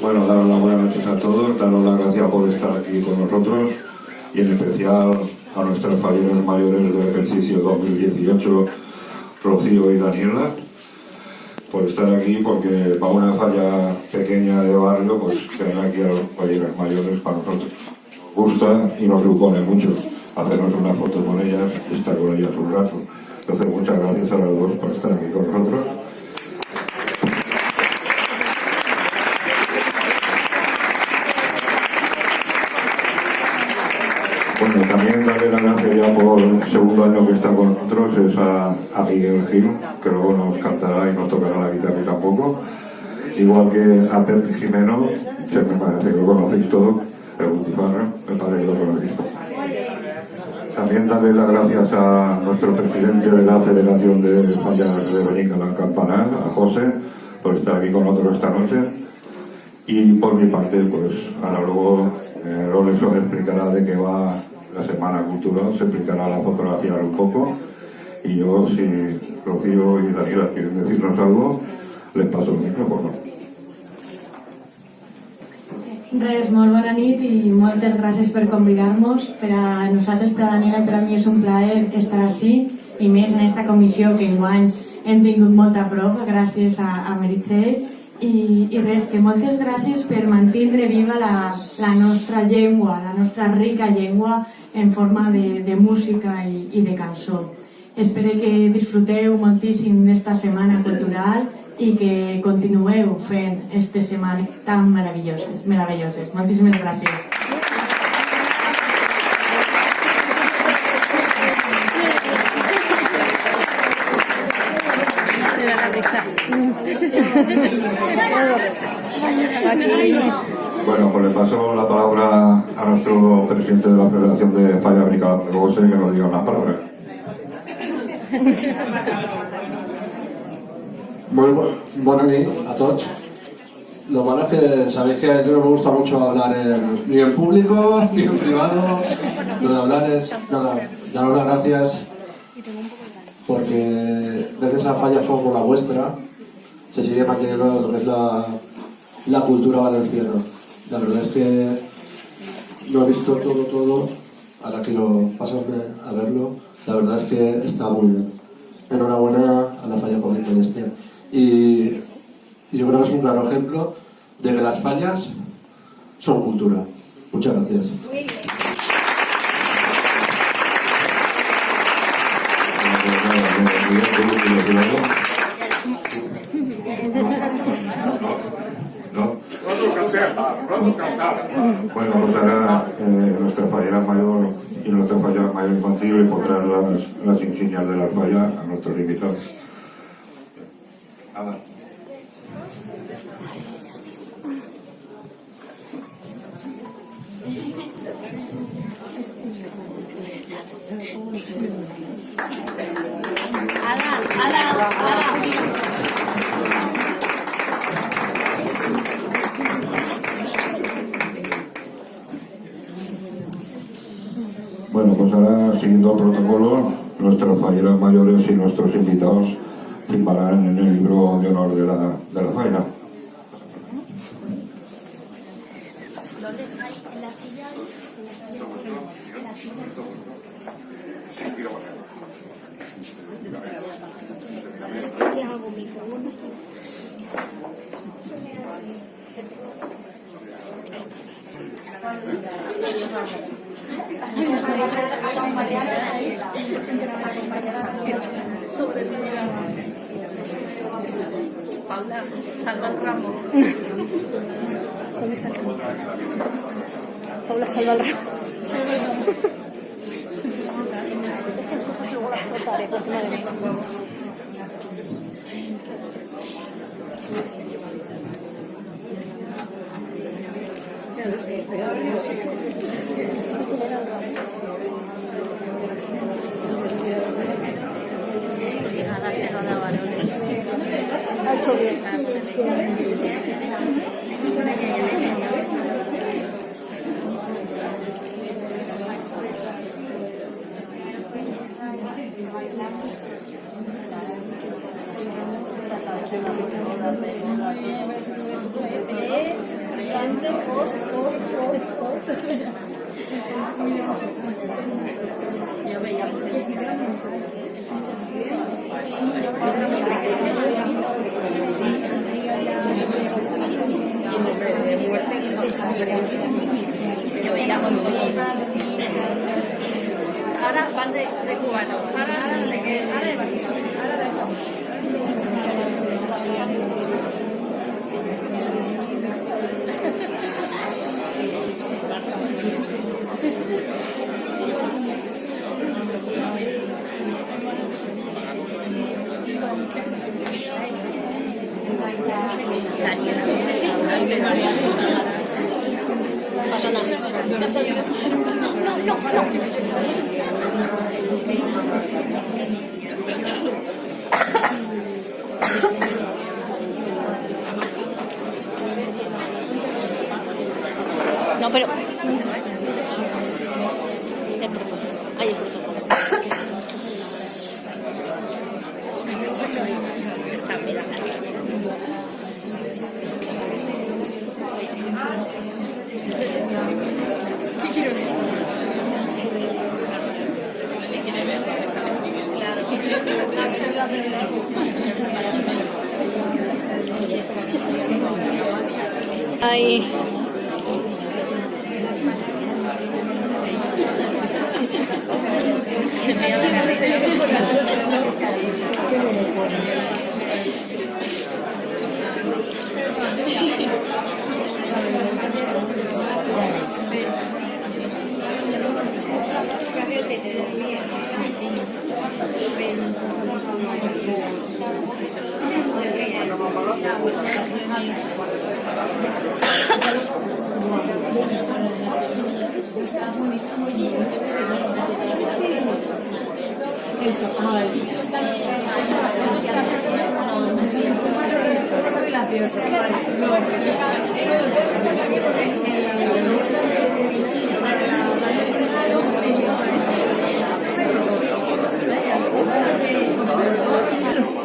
Bueno, daros las buenas noches a todos, daros las gracias por estar aquí con nosotros y en especial a nuestras falleras mayores del ejercicio 2018, Rocío y Daniela, por estar aquí, porque para una falla pequeña de barrio, pues tener aquí a los falleras mayores para nosotros nos gusta y nos supone mucho hacernos una foto con ellas y estar con ellas un rato. Entonces, muchas gracias a las dos por estar aquí con nosotros. Bueno, también darle las gracias ya por el segundo año que está con nosotros es a Miguel Gil, que luego nos cantará y nos tocará la guitarra tampoco. Igual que a Pepe Jimeno, que me parece que lo conocéis todos, el Butifarra, me parece que lo conocéis todos. También darle las gracias a nuestro presidente de la Federación de Fallas de Benicalán Campanar, a José, por estar aquí con nosotros esta noche. Y por mi parte, pues ahora luego Roles os explicará de qué va la Semana Cultural, se explicará la fotografía un poco. Y yo, si Rocío y Daniela quieren decirnos algo, les paso el micrófono. Res, molt bona nit i moltes gràcies per convidar-nos. Per a nosaltres, per a Daniela i per a mi és un plaer estar així i més en esta comissió que enguany hem tingut molta prova gràcies a Meritxell i res, que moltes gràcies per mantindre viva la nostra llengua, la nostra rica llengua en forma de música i de cançó. Espero que disfruteu moltíssim d'esta setmana cultural i que continueu fent aquestes setmanes tan meravelloses. Moltíssimes gràcies. Bueno, pues le paso la palabra a nuestro presidente de la Federación de Falla Benicalán, que nos diga unas palabras. Bueno, buenas noches a todos. Lo malo es que sabéis que yo no me gusta mucho hablar ni en público ni en privado. Lo de hablar es nada, daros las gracias porque gracias a Fallas como la vuestra se sigue manteniendo lo que es la cultura valenciana. La verdad es que lo he visto todo, ahora quiero pasarme a verlo. La verdad es que está muy bien. Enhorabuena a la Falla Pública de este. Y yo creo que es un claro ejemplo de que las fallas son cultura. Muchas gracias. Bueno, pues ahora nuestra fallera mayor y nuestra fallera mayor infantil y pondrán las insignias de la falla a nuestros invitados. Bueno, pues ahora, siguiendo el protocolo, nuestras falleras mayores y nuestros invitados firmarán en el libro de honor de la falla. Paula, salva el ramo. ¿Dónde está el ramo? Paula, salva el ramo. Es que después luego las cortaré porque no hay. Ha hecho bien. Yo veía yo veía ahora van de cubanos, ahora de qué, ahora de vaquecino, ahora de pasa nada. No, pero... El protocolo. Hay el protocolo. está mirando. ¿Qué quiero ver? ¿Qué quiere ver? Ay. Se me llama la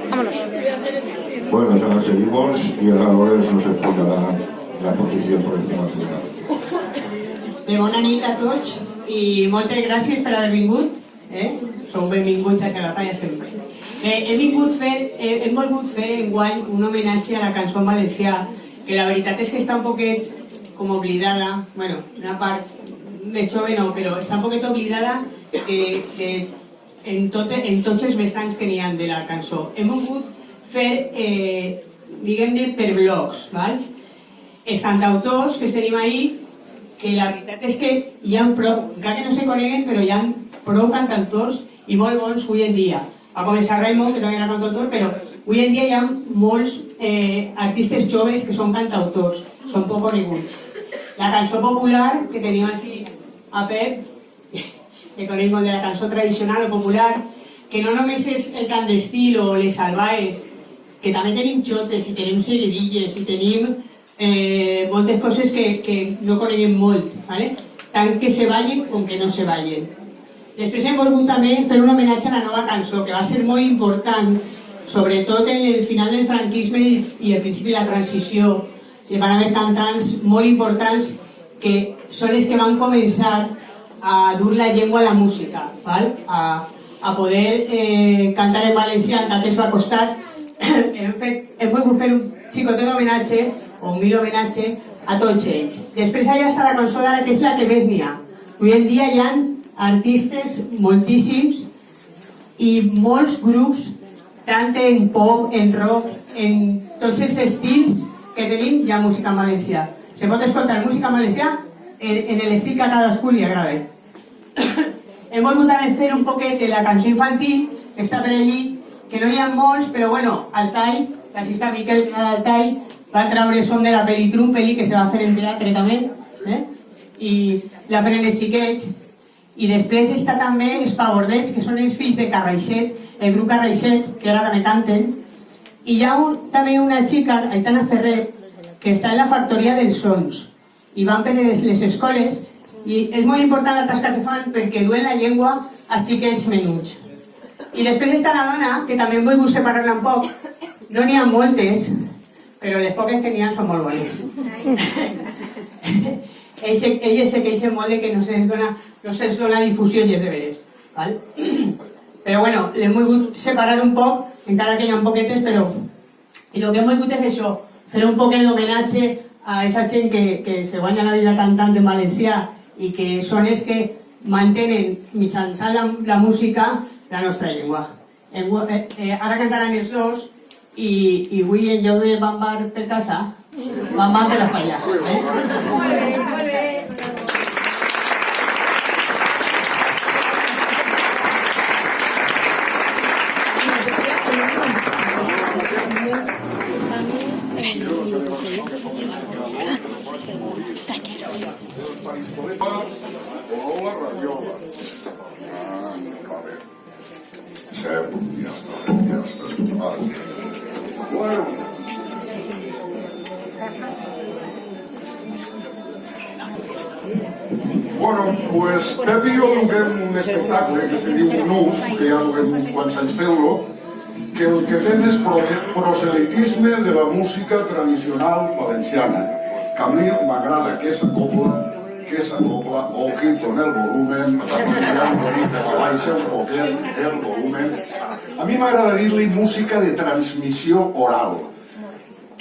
Vámonos. Bueno, ya seguimos y ahora Lourdes nos explicará la posición por encima del final. Bona nit a tots i moltes gràcies per haver vingut. Sou benvinguts a Xalapalla sempre. Hem volgut fer enguany un homenatge a la cançó en valencià, que la veritat és que està un poquet com oblidada, bueno, una part més jove no, però està un poquet oblidada en tots els vessants que n'hi ha de la cançó. Hem volgut fer, diguem-ne, per blocs, val? Els cantautors que tenim ahí, que la veritat és que hi ha prou, encara que no se coneguen, però hi ha prou cantautors i molt bons avui en dia. Va començar Raimon, que també era cantautor, però avui en dia hi ha molts artistes joves que són cantautors, són poc coneguts. La cançó popular que tenim aquí a Pep, que coneix molt de la cançó tradicional o popular, que no només és el cant d'estil o les salvaes, que també tenim xotes i tenim seguidilles i tenim moltes coses que no coneguem molt, ¿vale? Tant que se ballin com que no se ballin. Després hem volgut també fer un homenatge a la nova cançó, que va ser molt important, sobretot en el final del franquisme i el principi de la transició. Hi van haver cantants molt importants que són els que van començar a dur la llengua a la música, ¿val? A poder cantar en valencià, tant que es va costar. Hem volgut fer un xicotet homenatge o un mil homenatge a tots ells. Després allà està la cançó d'ara, que és la que més n'hi ha. Avui en dia hi ha artistes moltíssims i molts grups, tant en pop, en rock, en tots els estils que tenim, hi ha música en valencià. Se pot escoltar música en valencià en l'estil que a cadascú li agrada. Hem volgut també fer un poquet de la cançó infantil, que està per allí, que no hi ha molts, però bueno, Altai, l'assista Miquel d'Altai, va treure som de la pel·li Trumpeli, que se va fer en teatre també, i la feren els xiquets. I després està també els Pavordets, que són els fills de Carraixet, el grup Carraixet, que ara també canten. I hi ha també una xica, Aitana Ferrer, que està en la factoria dels sons, i van per les escoles, i és molt important la tasca que fan perquè duen la llengua als xiquets menuts. I després està la dona, que també em vull separar-la un poc. No n'hi ha moltes, però les poques que n'hi ha són molt bones. ell és aquell molde que no se'ns dona difusió i és de veres, val? Però bueno, l'hem volgut separar un poc, encara que hi ha poquetes, però el que hem volgut és això, fer un poquet d'homenatge a aquesta gent que se guanya la vida cantant en valencià i que són els que mantenen mitjançant la música la nostra llengua. Ara cantaran els dos i avui en lloc de bambar per casa, bambar per la falla. Molt bé, molt bé. O la radiola. Vale. Cep, ja està. Vale. Bueno. Bueno, pues Pep i jo duguem un espectacle que se diu Nus, que ja duguem quants anys fent-lo, que el que fem és proselitisme de la música tradicional valenciana, que a mi m'agrada que s'acopla, ojito en el volumen, abaixa un poquet el volumen. A mi m'agrada dir-li música de transmissió oral.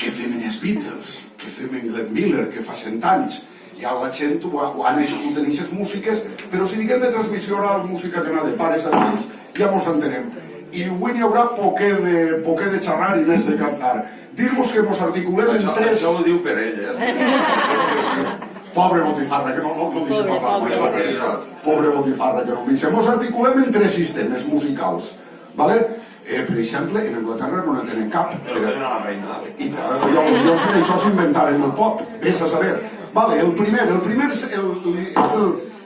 Què fem en els Beatles? Què fem en Glenn Miller, que fa 100 anys? Ja la gent ho ha nascut en aquestes músiques, però si diguem de transmissió oral, música que anà de pares a fills, ja mos entenem. I avui n'hi haurà poquet de xerrar i més de cantar. Dir-vos que mos articulem en tres... Això ho diu per ell, Pobre botifarra, que no deixa parlar. Pobre botifarra, que no deixa. Mos articulem en tres sistemes musicals. Vale? Per exemple, en Anglaterra no en tenen cap. Però tenen una reina. I jo que això s'inventaren el pop. Ves a saber. Vale, el primer és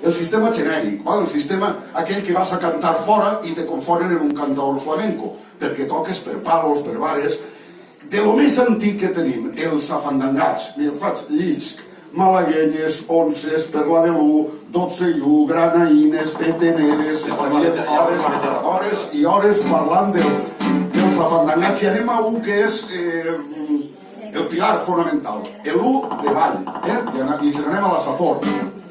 el sistema genèric, el sistema aquell que vas a cantar fora i te confonen en un cantaor flamenco, perquè toques per palos, per bares. De lo més antic que tenim, els afandangats, faig llisc, malaguenyes, onces, perla de l'u, 12 llu, granaïnes, peteneres, estaríem hores i hores parlant dels afandangats. I anem a un que és el pilar fonamental, l'u de ball, i si anem a la safor.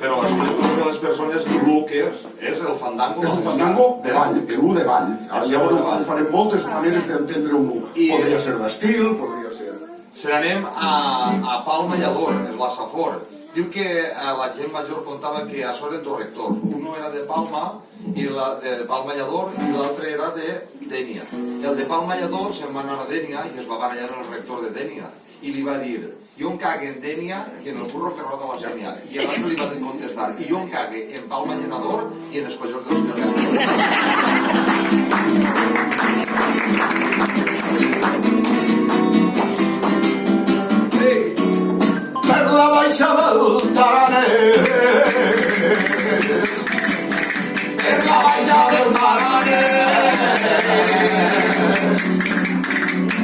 Però l'explicació de les persones, l'u que és el fandango. És un fandango de ball, l'u de ball. Llavors farem moltes maneres d'entendre un u. Podria ser d'estil, podria ser... Se n'anem a Pal Mallador, el Safor. Diu que la gent major contava que a sobre dos rectors. Uno era de Palma, de Pal Mallador, i l'altre era de Dénia. El de Pal Mallador se'n va anar a Dénia i es va barallar amb el rector de Dénia. I li va dir, jo em cague en Dénia i en el burro que roda la Sénia. I l'altre li va contestar, i jo em cague en Pal Mallador i en els collons del senyor. Per la baixada del Taranet, per la baixada del Taranet,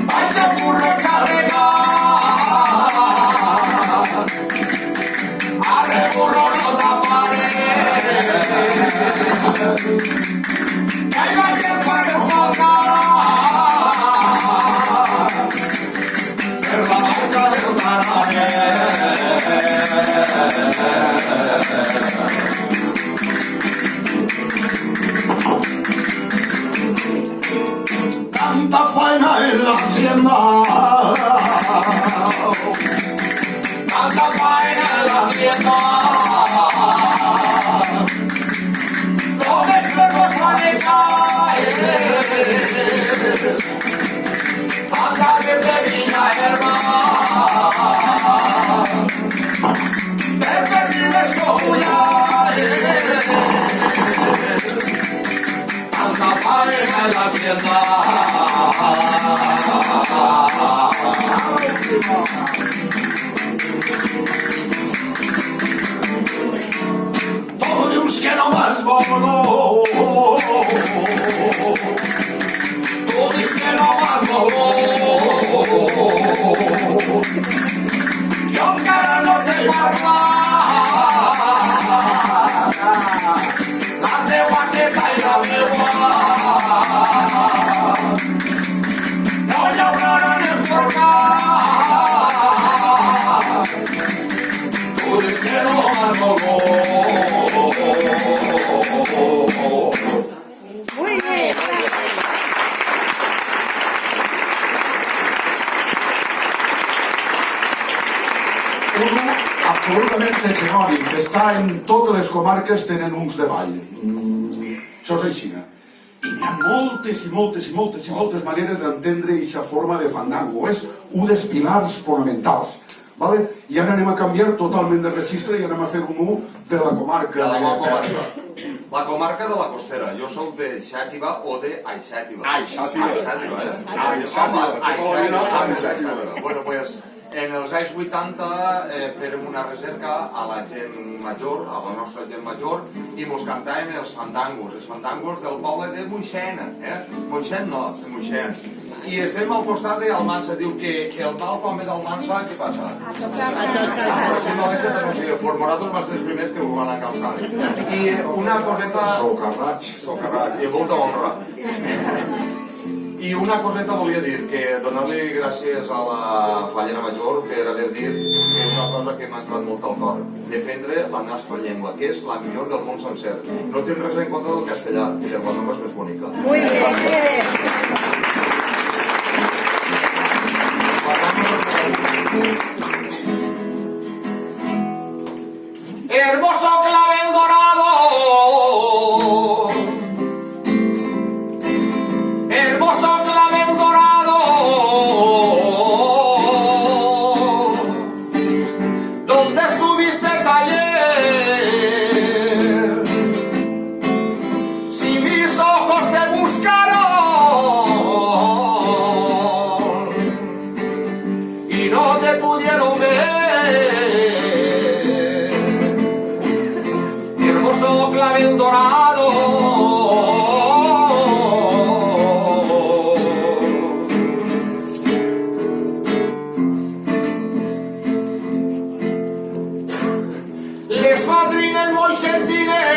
vaig a burro carregat, arre burro no taparé, que hi vaig a fer focar, per la baixada del Taranet. Tanta faena en la hacienda, tanta faena en la hacienda, todo es cosa de caer, tanta verde viña hermana, tanta faena en la hacienda. un absolutament hegemònic, que està en totes les comarques, tenen uns de ball. Això és així. I hi ha moltes i moltes i moltes i moltes maneres d'entendre aquesta forma de fandango. És un dels pilars fonamentals. Vale? I ara anem a canviar totalment de registre i anem a fer un de la comarca. La comarca de la Costera. Jo soc de Xàtiva o de Aixàtiva. Aixàtiva. Aixàtiva. Bueno, pues, en els anys 80 fèrem una recerca a la gent major, a la nostra gent major, i mos cantàvem els fandangos del poble de Moixena. Moixent no, de Moixent. I estem al costat d'Almansa. Diu que el mal quan ve d'Almansa, què passa? A tots els Pues nosaltres vam ser els primers que ho van a calçar. I una coseta... Socarrats. I molta honra. I una coseta volia dir, que donar-li gràcies a la Fallera Major per haver dit que una cosa que m'ha entrat molt al cor, defendre la nostra llengua, que és la millor del món sencer. No tinc res en contra del castellà, que la meva és més bonica. Muy bien. Hermoso clavel dorado, hermoso clavel dorado, ¿dónde estuviste ayer? Si mis ojos te buscaron y no te pudieron ver. Clavel dorado, les madrines moixentines,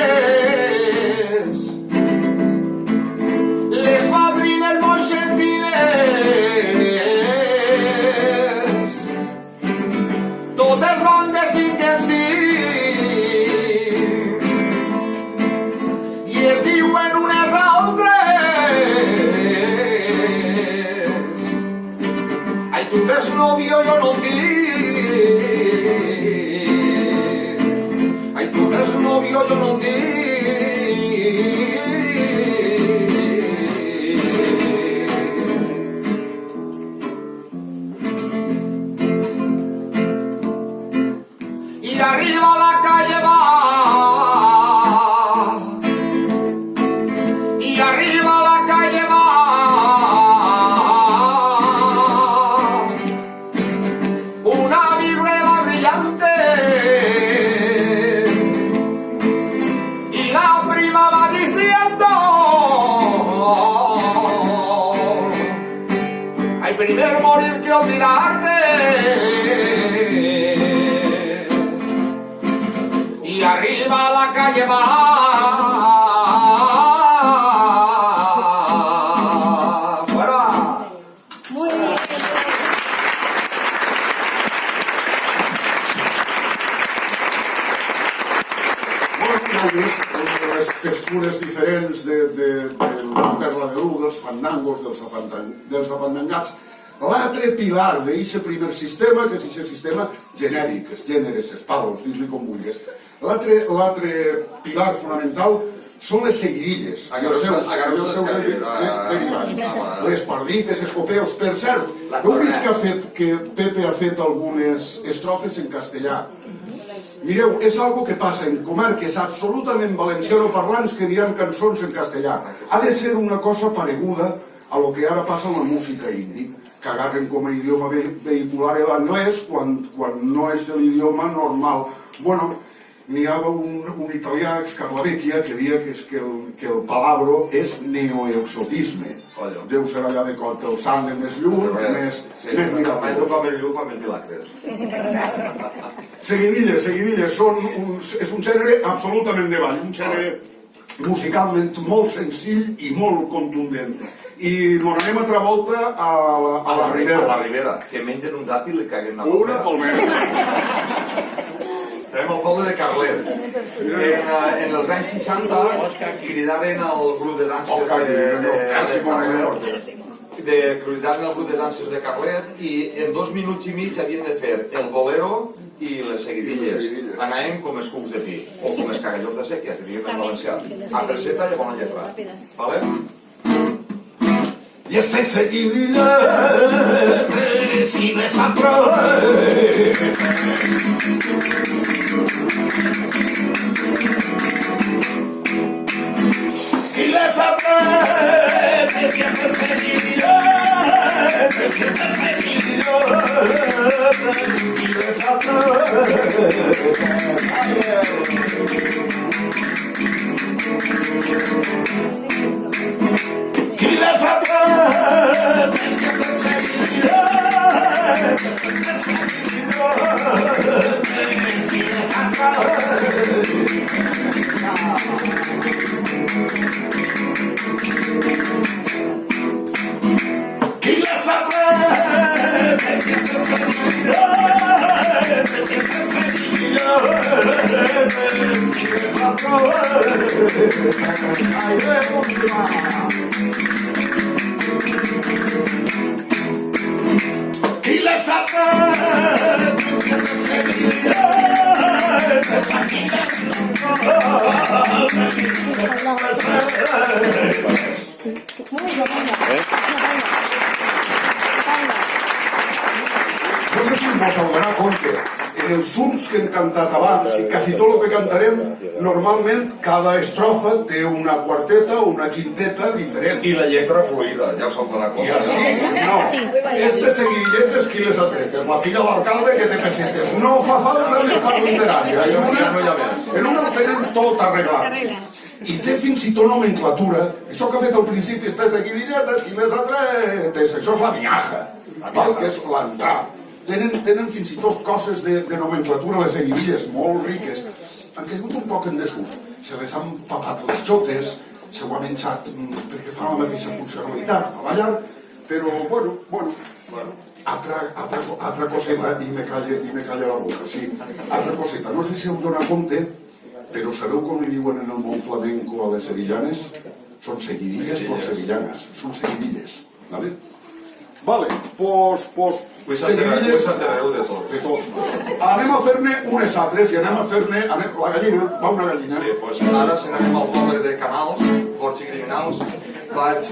les madrines moixentines, totes van desitjar novio yo no tinc. Ai, tu que és novio jo no tinc. I arriba a la calle va. I arriba a la calle va. Primero morir que olvidarte. Y arriba a la calle va. ¡Fuera! Muy bien. Les textures diferents de la perla de l'u, dels fandangos, dels afandangats. L'altre pilar d'aquest primer sistema, que és aquest sistema genèric, els gèneres, els palos, dis-li com vulguis. L'altre pilar fonamental són les seguidilles. Les pardiques, escopeus. Per cert, heu vist que Pepe ha fet algunes estrofes en castellà? Mireu, és algo que passa en comarques absolutament valencianoparlants que hi ha cançons en castellà. Ha de ser una cosa pareguda a lo que ara passa amb la música indi, que agarren com a idioma vehicular l'anglès quan no és l'idioma normal. Bueno, n'hi ha un italià, Scarlavecchia, que deia que el palabro és neoexotisme. Deu ser allà de quan el sang és més lluny, més miraculós. Seguidilles, és un gènere absolutament de ball, un gènere musicalment molt senzill i molt contundent. I nos anem altra volta a la Ribera. A la Ribera, que mengen un dàtil i caguen una Una palmera. Serem al poble de Carlet. En els anys 60 cridaren al grup de danses de Carlet i en 2 minuts i mig havien de fer el bolero i les seguidilles. Anàvem com els cucs de pi, o com els cagallons de sèquia, que diguem en valencià. A terceta i a bona lletra. Vale? Y este seguidilla si les atrae. Y les atrae, que este seguidilla, que este seguidilla, y les atrae. Y les atrae, que este seguidilla, No sé si vos adonarà compte, en els sons que hem cantat abans, i quasi tot el que cantarem, normalment cada estrofa té una quarteta o una quinteta diferent. I la lletra fluida, ja us heu donat I compte. així, no, este seguidilletes qui les ha tret? La filla de l'alcalde que té pessetes. No fa falta ni fa literària. En una ho tenen tot arreglat. I té fins i tot nomenclatura. Això que ha fet al principi, este seguidilletes, qui les ha tret? Això és la viaja, val? Que és l'entrar. Tenen fins i tot coses de nomenclatura, les seguidilles, molt riques. Han caigut un poc en desús. Se les han papat les xotes, se ho ha menjat perquè fa la mateixa funcionalitat a ballar, però, bueno, altra coseta, i me calla la boca, sí. Altra coseta, no sé si heu donat compte, però sabeu com li diuen en el món flamenco a les sevillanes? Són seguidilles por sevillanes, són seguidilles, ¿vale? Vale, pues seguidilles de tot. Anem a fer-ne unes altres i anem a fer-ne la gallina, va una gallina. Sí, pues ara si anem al poble de Canals, Ports i Criminals, vaig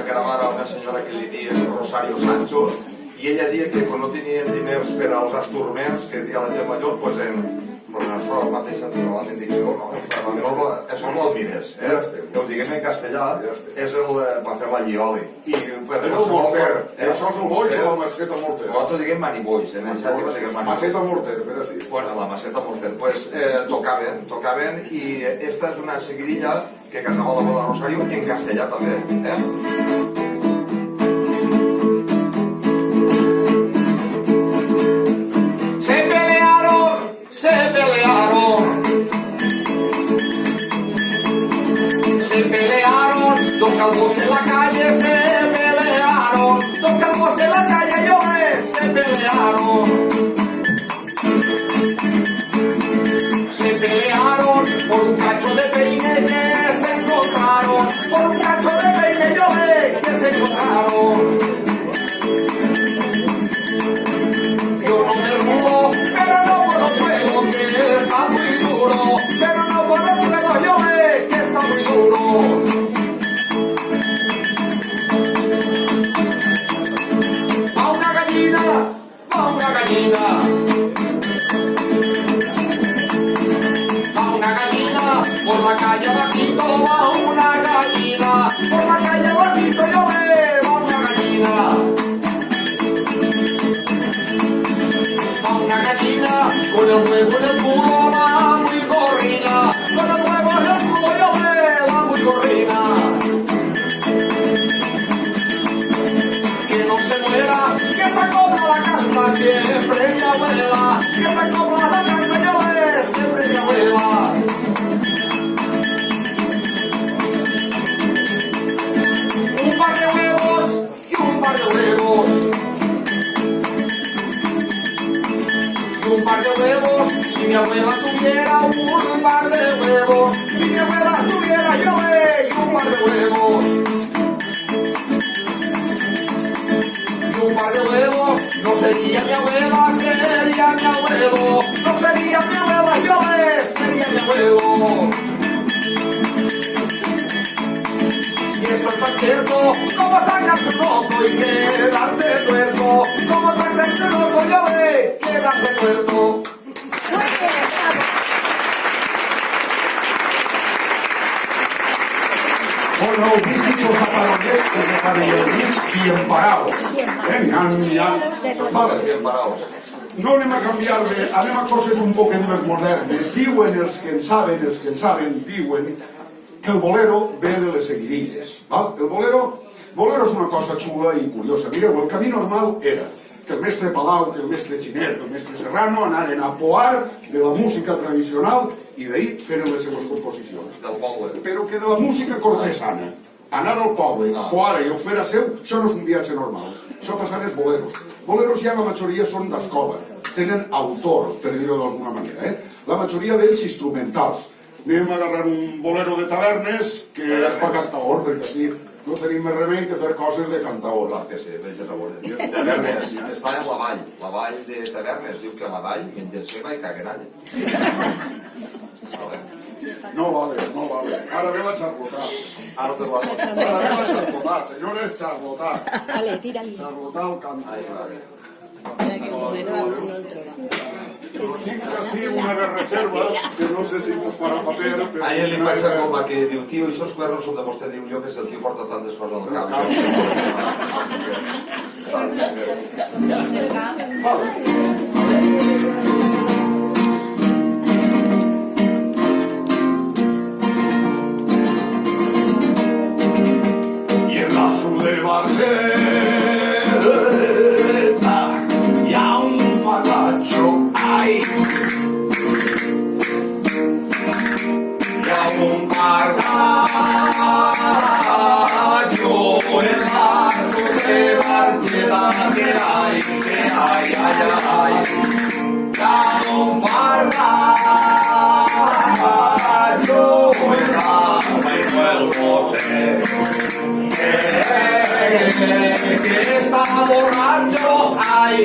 gravar a una senyora que li diuen Rosario Sancho i ella dia que quan no tenien diners per als asturments que dia la gent major, pues això mateixa normalment dic jo, no? Això no el mires, ho diguem en castellà, és el va fer la llioli. És el morter, això és el boix o la maceta morter? Nosaltres diguem maniboix, en el xat diguem maniboix. Maceta morter, per així. Bueno, la maceta morter, pues tocaven i esta és una seguidilla que cantava la boda Rosario en castellà també, Se pelearon, dos calvos en la calle se pelearon, dos calvos en la calle se pelearon. Se pelearon por un cacho de peine que se encontraron, por un cacho de peine que se encontraron. Yo no me rubo, pero no por los juegos que está muy duro, pero no por los juegos yo que está muy duro. Va una gallina, va una gallina. Va una gallina, por la calle bajito va una gallina, por la calle bajito yo va una gallina. Una gallina, con el huevo en el culo va muy gorrina, con el huevo en el culo yo va muy gorrina. Que no se muera, que se cobra la calma siempre mi abuela, que se cobra la calma yo siempre mi abuela. Un par de huevos y un par de huevos. Un par de huevos, si mi abuela tuviera un par de huevos, si mi abuela tuviera yo un par de huevos. Y un par de huevos, no sería mi abuela, sería mi abuelo. Roberto. Bueno, dichos zaparones que se parellaris bien parados. Vale. Bien paraos. No anem a canviar-ne, anem a coses un poc més modernes. Diuen els que en saben, diuen que el bolero ve de les seguidilles. Val? El bolero és una cosa xula i curiosa. Mireu, el camí normal era que el mestre Palau, que el mestre Xinet, que el mestre Serrano anaren a poar de la música tradicional i d'ahir feren les seues composicions. Del poble. Però que de la música cortesana, anar al poble, poar-la i ho fer a seu, això no és un viatge normal. Això passant els boleros. Boleros ja la majoria són d'escola, tenen autor, per dir-ho d'alguna manera. La majoria d'ells instrumentals. Anem a agarrar un bolero de tavernes que és per cantaor, perquè així no tenim més remei que fer coses de cantaor. Clar que sí, veig de Tavernes. Tavernes, està en la vall de Tavernes, diu que a la vall mengen ceba i caguen all. No vale. Ara ve la xarlotar. Ara ve la xarlotar, senyores, xarlotar. Vale, tira-li. Xarlotar el cant. Mira que el bolero d'algun no el troba. Tinc així una de reserva, que no sé si us farà paper, però... A ell li passa com a que diu, tio, això els cuernos són de vostè, diu jo, que si el tio porta tantes coses al cap. I en la Barcelona hi ha un farratxo, ai. Hi ha un farratxo en la Barcelona que ai, ai. Hi ha un farratxo en la Manuel José. Que está borracho, ay.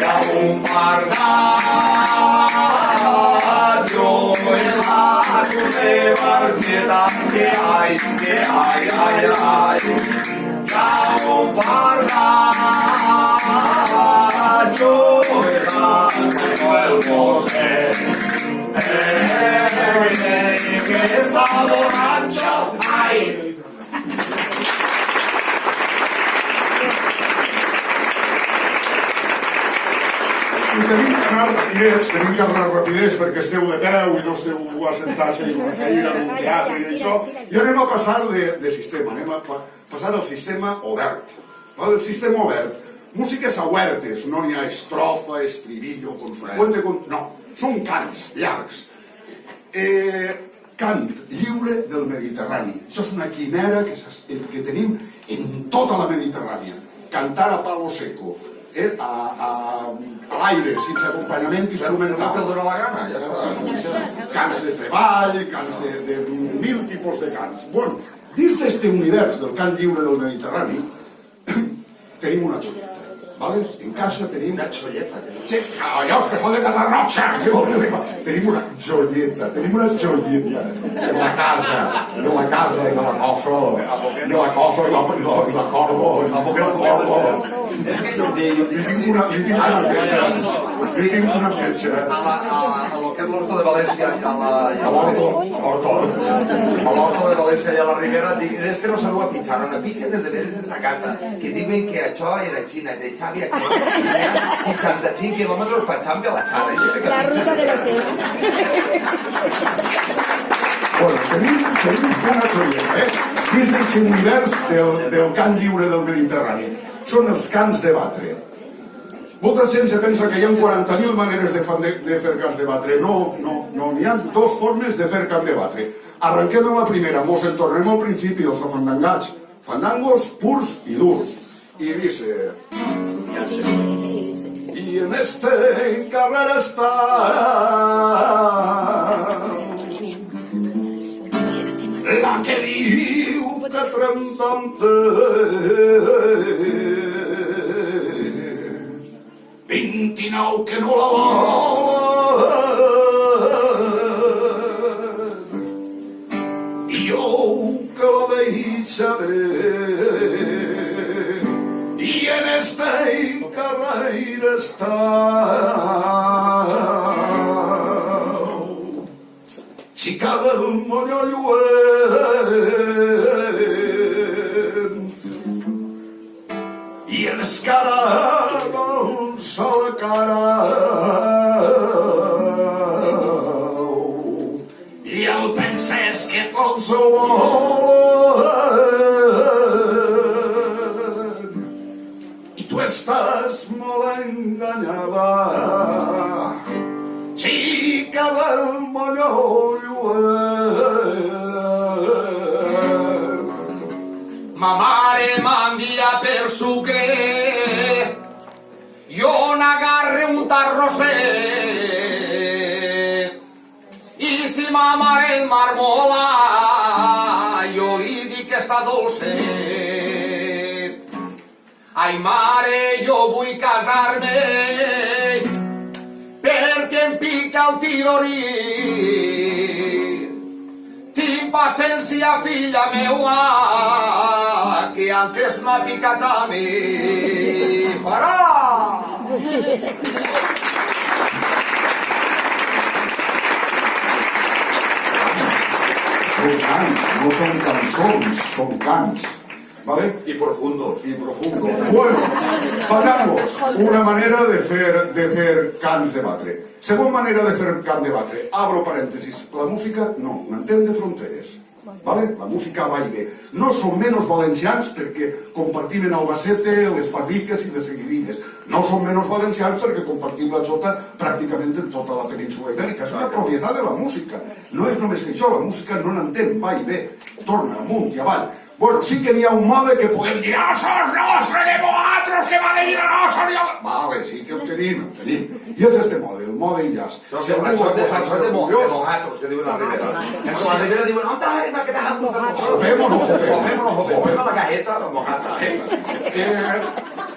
Ya un fardacho en la de Barcheta, que ay. Ya un fardacho en la Manuel José. Que está borracho, ay. I tenim que anar rapidets, perquè esteu de peu i no esteu assentats i una caïra en un teatre i això. I anem a passar de sistema, anem a passar al sistema obert. El sistema obert. Músiques obertes, no n'hi ha estrofa, estribillo, conseqüente... No, són cants llargs. Cant lliure del Mediterrani. Això és una quimera que tenim en tota la Mediterrània. Cantar a palo seco, a l'aire, sense acompanyament instrumental. Però no te dóna la gana, ja està. Cants de treball, cants de mil tipus de cants. Bueno, dins d'aquest univers del cant lliure del Mediterrani tenim una xolleta. ¿Vale? En casa tenim... Una xolleta. Sí, allò que són de Catarroja, si voleu dir. Tenim una xolleta en la casa, i la coso, i la cordo, i la cordo. És que jo dic... Li tinc una petxa. A lo que és l'Horto de València i a l'Horto de València i a la Ribera, és que no sabeu a pitjar, no pitgen des de veres sense carta, que diuen que això era Xina, de Xavi a Xina, 65 quilòmetres per Xavi a la Xara. La ruta de la Xina. Bueno, tenim una xolleta, dins d'aquest univers del cant lliure del Mediterrani. Són els cants de batre. Molta gent se pensa que hi ha 40.000 maneres de fer cants de batre. No, n'hi ha dues formes de fer cant de batre. Arrenquem amb la primera, mos en tornem al principi dels afandangats. Fandangos purs i durs. I dice... Y en este carrer està la que diu que tremtante 29 que no la volen i jo que deixaré i en esta carrera està xica del molló lluent i ens cara dolç a la cara i el penses que tots ho volen i tu estàs molt enganyada xica del molló lluent. Ma mare m'envia per sucre, jo n'agarre un tarrosset, i si ma mare el marmola, jo li dic que està dolcet. Ai mare, jo vull casar-me, perquè em pica el tirorí. Tinc paciència, filla meua, que antes m'ha picat a mi. Farà! Són cants, no són cançons, són cants. ¿Vale? I profundos. Y profundos. Bueno, fallamos. Una manera de fer cants de batre. Según manera de fer cant de batre. Abro paréntesis. La música no entén de fronteres. ¿Vale? La música va i ve. No som menys valencians perquè compartim en Albacete les pardiques i les seguidilles. No som menys valencians perquè compartim la xota pràcticament en tota la península ibèrica. És una propietat de la música. No és només que això, la música no n'entén, va i ve. Torna amunt i avall. Bueno, sí que n'hi ha un mode que podem dir «Sos nostre de vosaltres que va de dir a nosaltres!» Vale, sí que ho tenim. I és este mode, el mode Illas. Això és de mojatros, que diuen a la Ribera. En la Ribera diuen «On t'ha arribat que t'has apuntat mojatros?» Cogem o no cogem? Cogem a la cajeta, la mojata.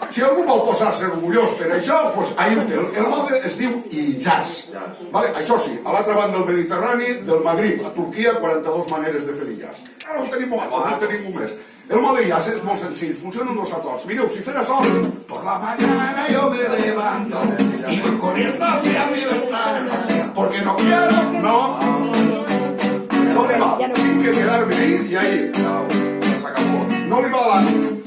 Si algú vol posar-se orgullós per això, doncs ahí ho té. El mode es diu Illas. Vale? Això sí, a l'altra banda del Mediterrani, del Magrib a Turquia, 42 maneres de fer Illas. No tenim mojatros, no tenim un més. El mode Illas és molt senzill, funcionen dos acords. Mireu, si fer això, por la mañana yo me levanto y voy corriendo hacia mi ventana, porque no quiero, no li va, tinc que quedar-me ahí i ahí. No li va l'ànim.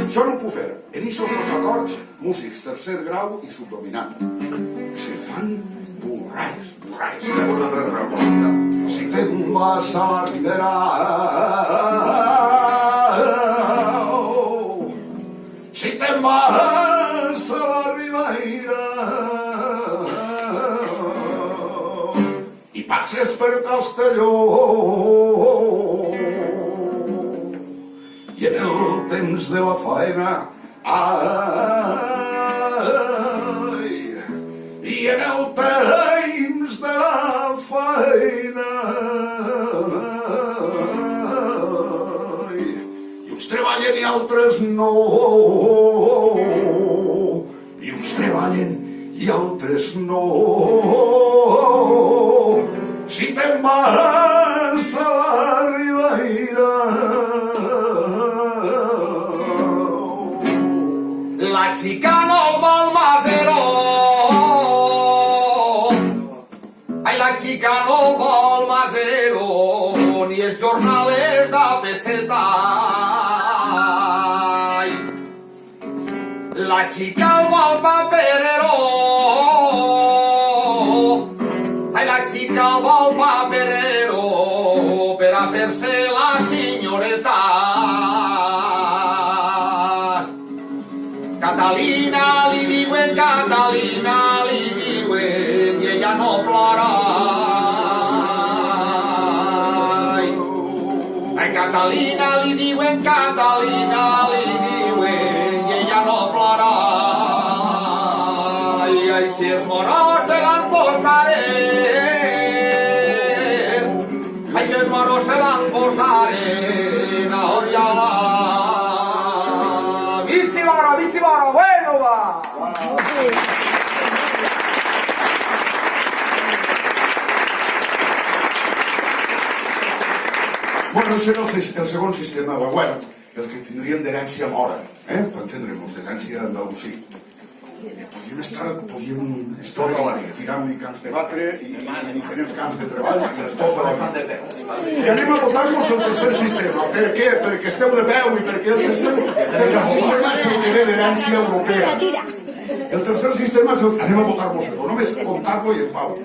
Això no ho puc fer. En aquests dos acords, músics tercer grau i subdominant, se fan borrais. Si te'n vas a la ribera, si te'n vas a la ribeira i passes per Castelló i en el temps de la faena, ai, i en el temps de la faena, ai, i uns treballen i altres no, i uns treballen i altres no. Si te'n vas a la ribeira, la xica no vol masero, ai la xica no vol masero, ni els jornalers de peseta. Ai, la xica vol paperero, ai la xica vol paperero, per a fer-se la senyoreta. Catalina li diuen, Catalina li diuen, i ella no plora. Ai, Catalina li diuen, Catalina li diuen, i ella no plora. Ai, si es moró se l'emportaren, ai, si es moró se l'emportaren a Oriola. Bichibaro, bueno va. Bueno, Però serà el segon sistema, bueno, el que tindríem d'herència mora, per entendre'ns, d'herència andalusí. Podríem estar tirant-li camps de batre i diferents camps de treball. I anem a votar-nos el tercer sistema. Per què? Perquè esteu de peu i perquè el tercer sistema és el que ve d'herència europea. El tercer sistema és el... Anem a votar-nos-ho, només votar-lo i en pau.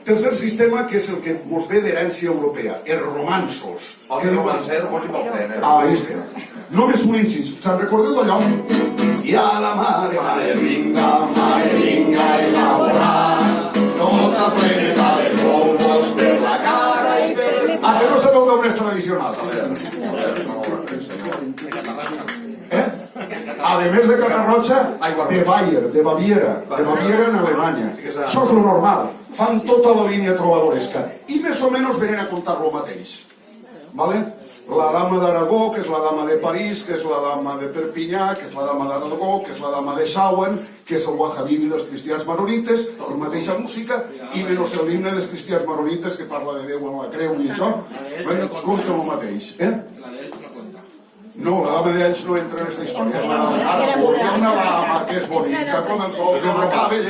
Tercer sistema, que és el que mos ve d'herència europea, els romanços. El romancer vol dir molt bé. Ahí està. Només un incís. Se'n recordeu d'allò? I a la mare vinga, elaborar tota pleneta de polvos per la cara i per... Ah, que no sabeu d'on és tradicional? A més de Catarroja, de Bayer, de Baviera en Alemanya. Això és lo normal. Fan tota la línia trobadoresca. I més o menys venen a contar lo mateix. Vale? La dama d'Aragó, que és la dama de París, que és la dama de Perpinyà, que és la dama d'Aragó, que és la dama de Sauen, que és el Wahhabidi dels cristians maronites, la mateixa música, i menys l'himne dels cristians maronites, que parla de Déu en la creu i això, consta el mateix. No, la dama d'ells no entra en aquesta història. Hi ha una dama que és bonica, com el sol, que no cabe, i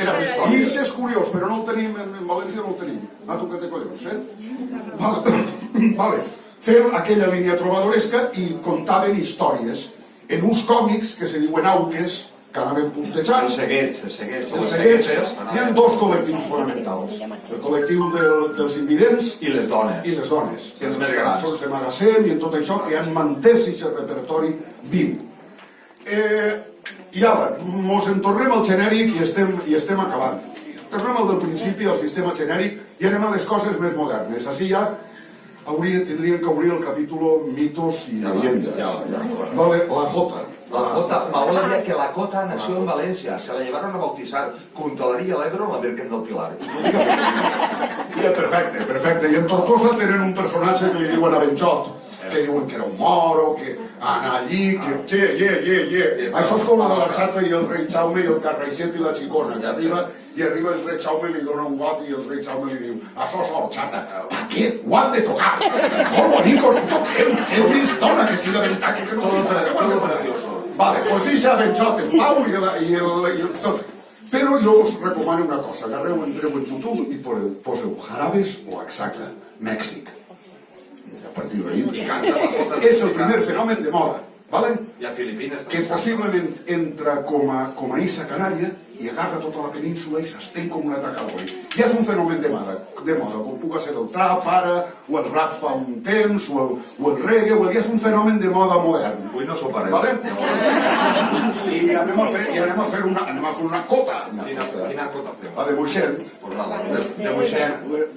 això és curiós, però no el tenim, en València no el tenim. Ah, tu que te collons, Vale. Fem aquella línia trobadoresca i contaven històries en uns còmics que se diuen auques, que anaven puntejant. Els seguets. Hi ha dos col·lectius fonamentals. El col·lectiu dels invidents i les dones. Els més grans. Els de magatzem i en tot això que han mantès aquest repertori viu. I ara, mos en tornem al genèric i estem acabant. Tornem al del principi, al sistema genèric, i anem a les coses més modernes. Així ja tindríem que obrir el capítol mitos i leyendas. Vale, la Jota. La Jota, m'abuela decía que la Jota nació en Valencia, se la llevaron a bautizar junto a la orilla del Ebro en la Virgen del Pilar. Perfecte. I en Tortosa tenen un personatge que li diuen a Benjot, que diuen que era un moro, que anar allí, que... Això és com la de l'Arsata i el rei Jaume i el Carraixet i la Xicona, que arriba el rei Jaume i li dona un got i el rei Jaume li diu: això és l'horchata, pa què ho han de tocar? Molt bonicos, toquem, que una història que sigui veritat, que no sigui precioso. Vale, pues deixa Benjot en pau i el tot. Però jo us recomano una cosa, agarreu, entreu en YouTube i poseu Jarabes o Oaxaca, Mèxic. A partir d'ahí, és el primer fenomen de moda, ¿vale? Que possiblement entra com a issa canària i agarra tota la península i s'estén com una taca d'oli. Ja és un fenomen de moda, com pugui ser el trap ara, o el rap fa un temps, o el reggae, ja és un fenomen de moda modern. Avui no s'ho pareu. ¿Vale? I anem a fer una cota. Quina cota feu? La de Moixent.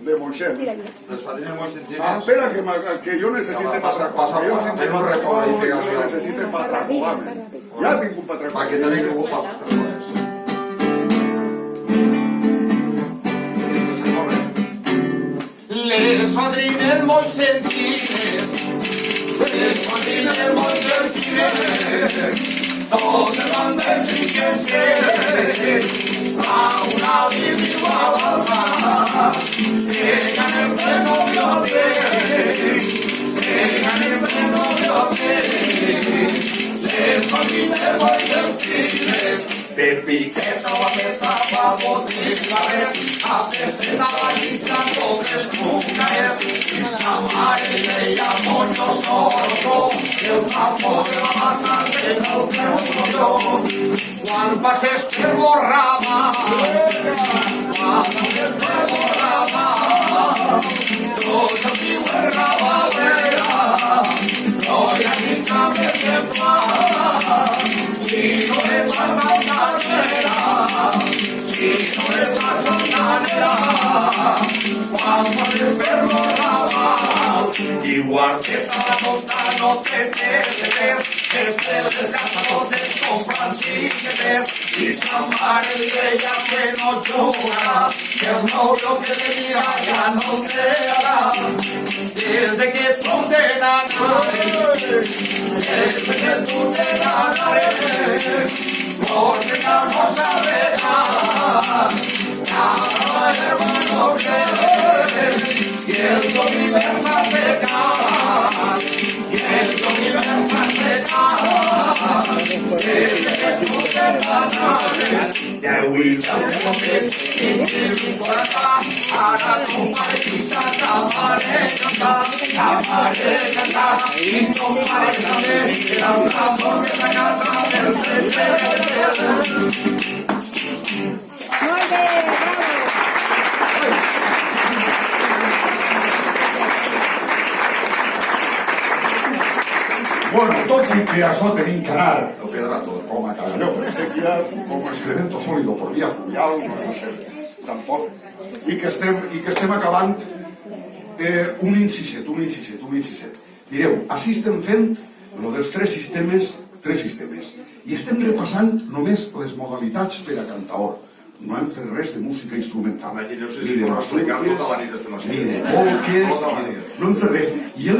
De Moixent. Les fadrines moixentines... Espera, que jo necessite patracolar. Jo necessite patracolar. Ja tinc un patracolar. Va, que tenim que ocupar les persones. Les fadrines moixentines, totes van decir que sí, a una viva alma, llegan en pleno les fadrines moixentines. Piqueta va a estar boticares, a peseta la lista pobres mujeres, y Samare le llamó yo sordo, el campo de la masa de el pregunto, Juan pases per borrama, los antiguos rabalera, no hay aquí cambio de paz. Si no es la santanera, cuando el perro raba, igual que esta tonta no te metes, que se les gasta los compran chiquetes, y San María ella que no llora, que el novio que tenía ya no te hará, desde que tú te enamoras, porque ya no sabes nada, hermano, que el universo te cae. creuita de potet, mi corazón, ara tu marquisa, t'amaré cantar, i no pare també, que l'amor de la casa del present. Molt bé, bravo. Bueno, tot i que això tenim que anar El pedra tot. com a cagalló de sequia, como es elemento sólido por vía fluvial, no sé, tampoc, i que estem acabant un inciset. Mireu, així estem fent lo dels tres sistemes, i estem repassant només les modalitats per a cantaor. No hem fet res de música instrumental, Imagineu-vos ni de explicar mazurques, tota la nit estem ni de així. polques, Tota la nit. no hem fet res. I el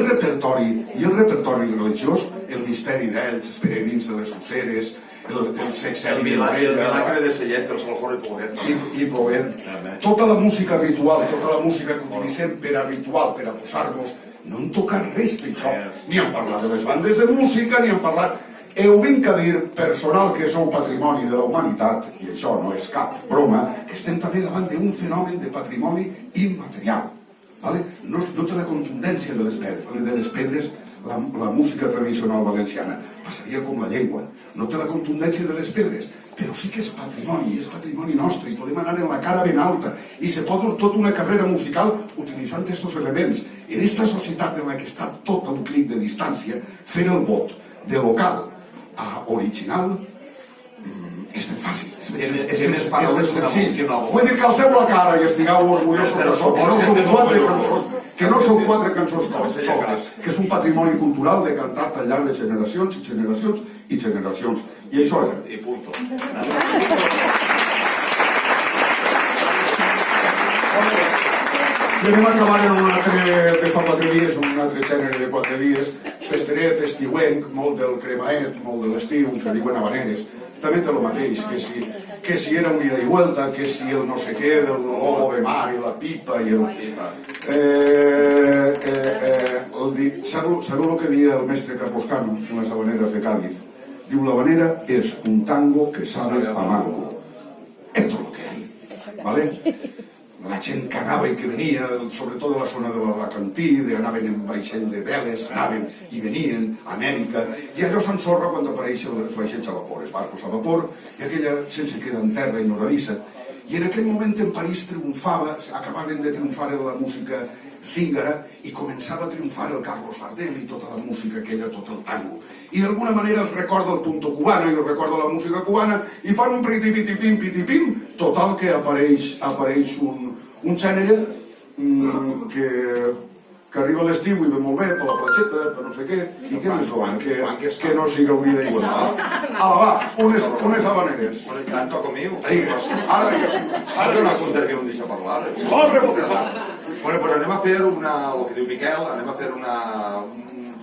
repertori religiós, el misteri d'ells, els peregrins de les osseres, el sexel El de milagre de Sellet, el Salford i Poguet. i provent. Tota la música ritual, tota la música que utilitzem per a ritual, per a posar-nos, no hem tocat res d'això. Ni hem parlat de les bandes de música, ni hem parlat... Heu vinc a dir, personal que sou patrimoni de la humanitat, i això no és cap broma, que estem també davant d'un fenomen de patrimoni immaterial. Vale? No té la contundència de les pedres la música tradicional valenciana. Passaria com la llengua. No té la contundència de les pedres, però sí que és patrimoni nostre, i podem anar en la cara ben alta, i se pot dur tota una carrera musical utilitzant aquests elements. En aquesta societat en la que està tot a un clic de distància, fer el vot de local a original és ben fàcil, és més senzill. Vull dir que alceu la cara i estigueu orgullosos d'això, que no són quatre cançons soles, que és un patrimoni cultural decantat al llarg de generacions i generacions i generacions. I això és. I punto. I anem acabant en un altre de fa 4 dies, un altre gènere de 4 dies, festeret, estiuenc, molt del cremaet, molt de l'estiu, se diuen habaneres. També té el mateix, que si era un ida i vuelta, que si el no sé què, del lobo de mar i la pipa i el... Sabeu el que dia el mestre Carlos Cano en les habaneres de Cádiz? Diu, la habanera és un tango que sabe a mango. Esto es lo que hay, ¿vale? La gent que anava i que venia, sobretot de la zona de l'Alacantí, anaven en vaixell de veles, anaven i venien a Amèrica, i allò s'ensorra quan apareixen els vaixells a vapor, els barcos a vapor, i aquella gent se queda en terra ignoradissa. I en aquell moment en París triomfava, acabaven de triomfar en la música zíngara, i començava a triomfar el Carlos Gardel i tota la música aquella, tot el tango. I d'alguna manera els recorda el punto cubano i els recorda la música cubana, i fan un pitipim, total que apareix un gènere que arriba a l'estiu i ve molt bé per la platxeta, per no sé què, i què més volen, que no siga un ida i vuelta. Va, unes habaneres. Canto conmigo. Ara digues. Ara no contar que no em deixa parlar. Bueno, pues anem a fer el que diu Miquel, anem a fer un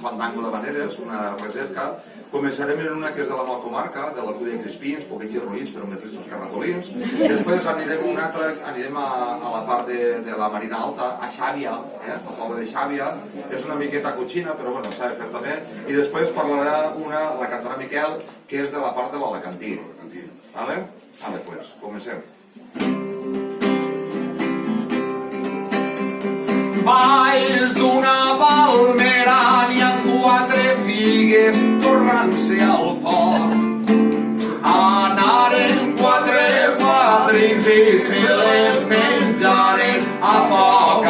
fandango d'habaneres, una recerca. Començarem en una que és de la meva comarca, de l'Alcúdia de Crispins, poquets i roïts, però amb els carratolins. Després anirem a la part de la Marina Alta, a Xàbia, el poble de Xàbia. És una miqueta cotxina, però bueno, s'ha de fer també. I després parlarà la cantarà Miquel, que és de la part de l'Alacantí. Vale? Vale, pues, comencem. Valls d'una palmera n'hi ha 4 figues tornant-se al foc. Anaren 4 padrins i se les menjaren a poc.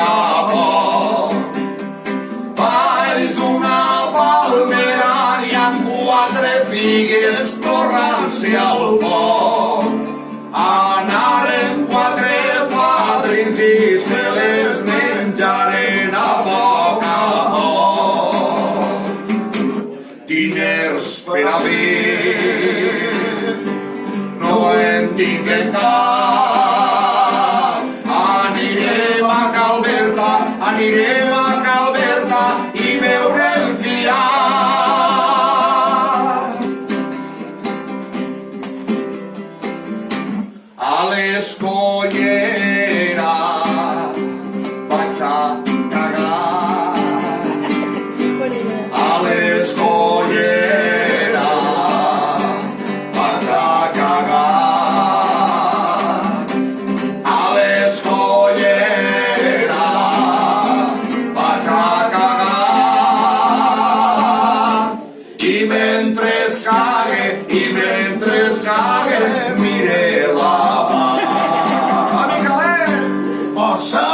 Valls d'una palmera n'hi ha 4 figues tornant-se al foc. Anaren 4 padrins i se les menjaren a poc. Diners per a mi no en tinguem cap. Anirem a Calberta i veurem fiat. A l'escollera vaig a cagar. A l'escollera vaig a cagar. i mentre cague, mire la mà. Amiga, passa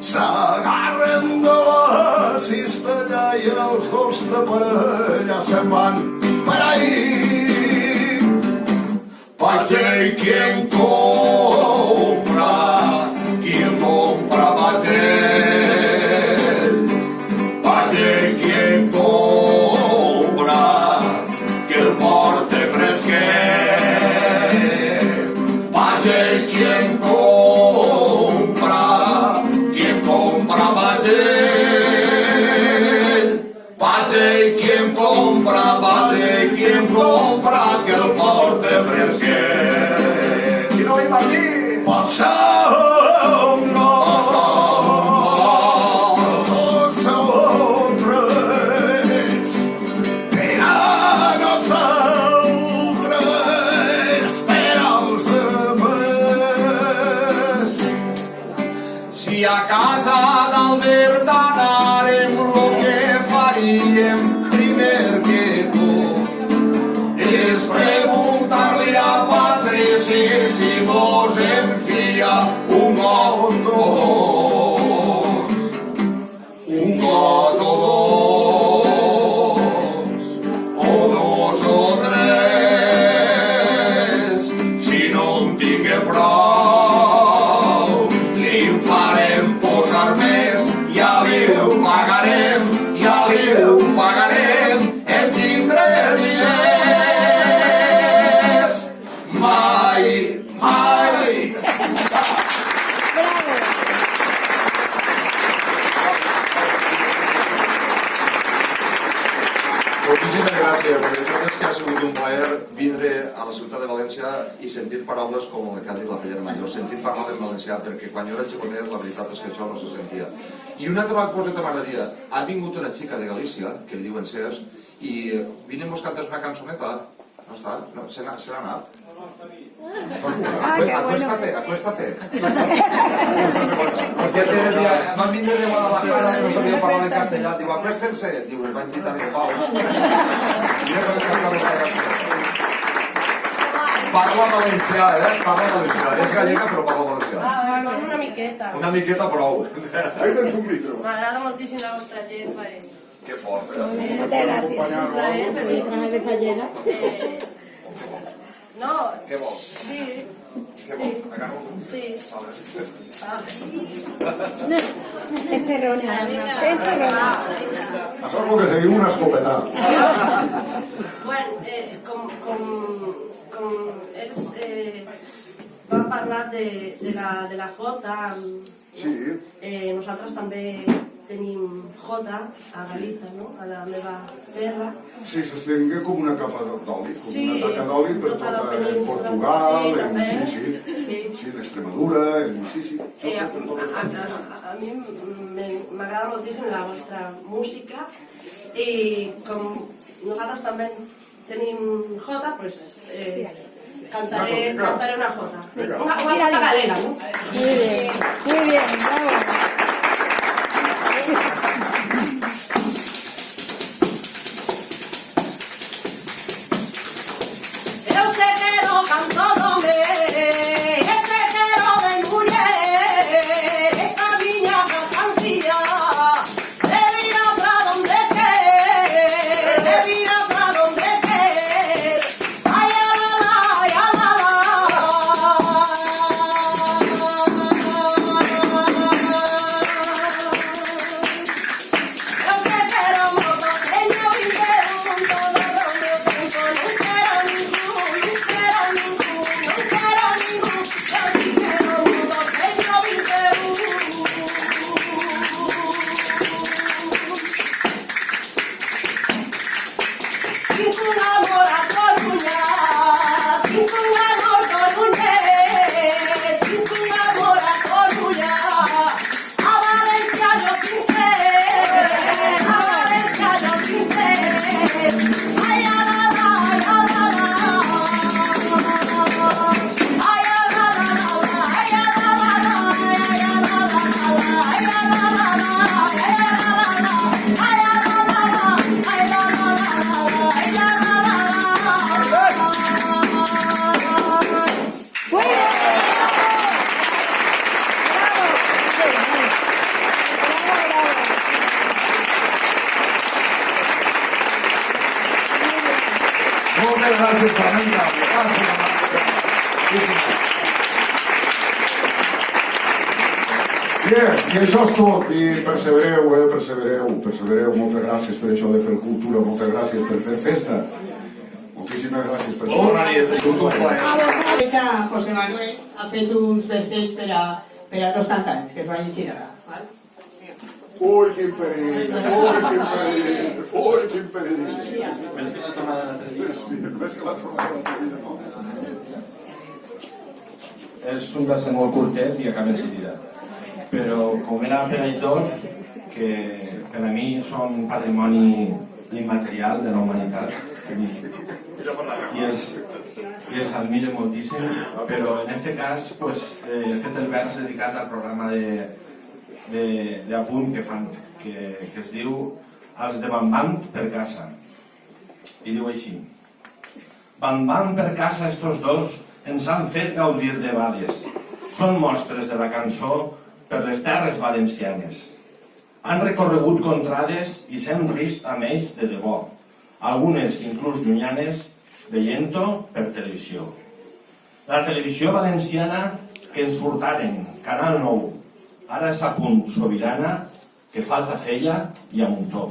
s'agarren de la cistella i els dos de parella se'n van per ahí. Valle quien compra valle. Valle quien compra que el porte fresquet. Valle quien compra valle. Valle quien compra que el porte fresquet. Si no iba aquí, passa a casa d'Albert anàrem lo que faríem primer que tot és preguntar-li a Patrici si vos enfia un got o dos o tres. Si no en tingué prou més, ja li ho pagarem, en tindré diners. Mai. Moltíssimes gràcies, perquè això és que ha sigut un plaer vindre a la ciutat de València i sentir paraules com el que ha dit la Fellera Major, sentir parlar en valencià, perquè quan jo era xiconet la veritat és que això no se sentia. I una altra cosa que m'agradaria, ha vingut una xica de Galícia, que li diuen Cés, i vine mos cantes una cançoneta. No està? No, se n'ha anat? Acuéstate. Perquè van vindre de Guadalajara i no sabia parlar en castellà. Diu, acuéstense. Diu, es van gitar de pau. Parla valencià, Parla valencià. És gallega, però parla valencià. Una miqueta. Una miqueta prou. Ahí tens un micro. M'agrada moltíssim la vostra gent, Que fort, Moltes gràcies. És un plaer venir. de Fallera. No. Què vols? Sí. Què vols? Agarro? Sí. Encerrona. Encerrona. Això és el que se diu una escopetada. Bueno, com ells van parlar de la Jota, Sí. nosaltres també tenim Jota a Galícia, no? A la meva terra. Sí, s'estengué com una capa d'oli, com Sí, una taca d'oli per tota la tot península. Portugal, Sí, també. sí, en Extremadura, sí. A mi m'agrada moltíssim la vostra música i com nosaltres també tenim Jota, pues cantaré una Jota. Una Jota galega, ¿no? Muy bien, bravo. Eu sei que no canto nombre, ese quero de mujer, esta niña vacancia, de vira pra donde ay la la, ay la la. I això és tot, i persevereu, moltes gràcies per això de fer cultura, moltes gràcies per fer festa. Moltíssimes gràcies per tot. Bona nit, ha sigut un plaer. José Manuel ha fet uns versets per a dos cantants, que es va llegir ara. Val? Ui, quin perill, ui, quin perill. Més que la tornada de 3 dies. Sí, més que la tornada de 3 dies, no. És un verset molt curtet i acaba en seguida. Però com era per ells dos, que per a mi són patrimoni immaterial de la humanitat, i els admiro moltíssim, però en aquest cas pues, he fet el vers dedicat al programa d'apunt que fan, que es diu Els de Bam Bam per casa. I diu així: Bam Bam per casa estos dos ens han fet gaudir de bales. Són mostres de la cançó per les terres valencianes. Han recorregut contrades i s'han rist amb ells de debò, algunes inclús llunyanes, veient-ho per televisió. La televisió valenciana que ens furtaren, Canal 9, ara és a punt sobirana, que falta feia i a muntó.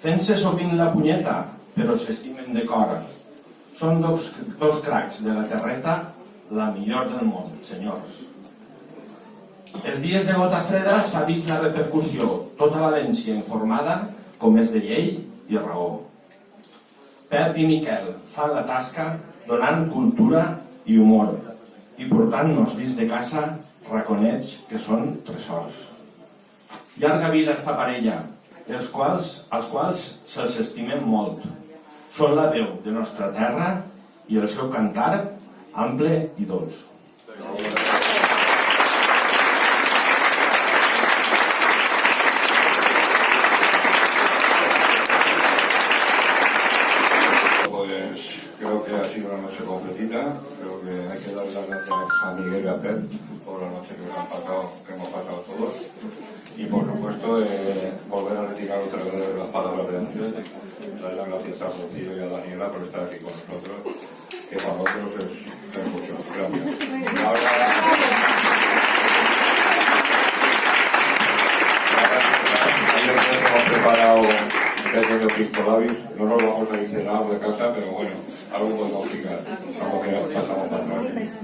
Fent-se sovint la punyeta, però s'estimen de cor. Són dos cracs de la terreta, la millor del món, senyors. Els dies de gota freda s'ha vist la repercussió, tota València informada, com és de llei i raó. Pep i Miquel fan la tasca donant cultura i humor i portant-nos dins de casa raconets que són tresors. Llarga vida esta parella, als quals se'ls estimem molt. Són la veu de nostra terra i el seu cantar ample i dolç. Pues creo que ha sido una noche completita. Creo que hay que dar las gracias a Miguel y a Pep por la noche que hemos pasado todos. Y por supuesto, volver a retirar otra vez las palabras de antes. Dar las gracias a Rocío y a Daniela por estar aquí con nosotros, que para nosotros es mucho. Gracias. Ahora hemos preparado un pequeño pistolabis. No nos vamos a decir nada de casa, pero bueno, algo podemos picar. Algo que pasamos para atrás.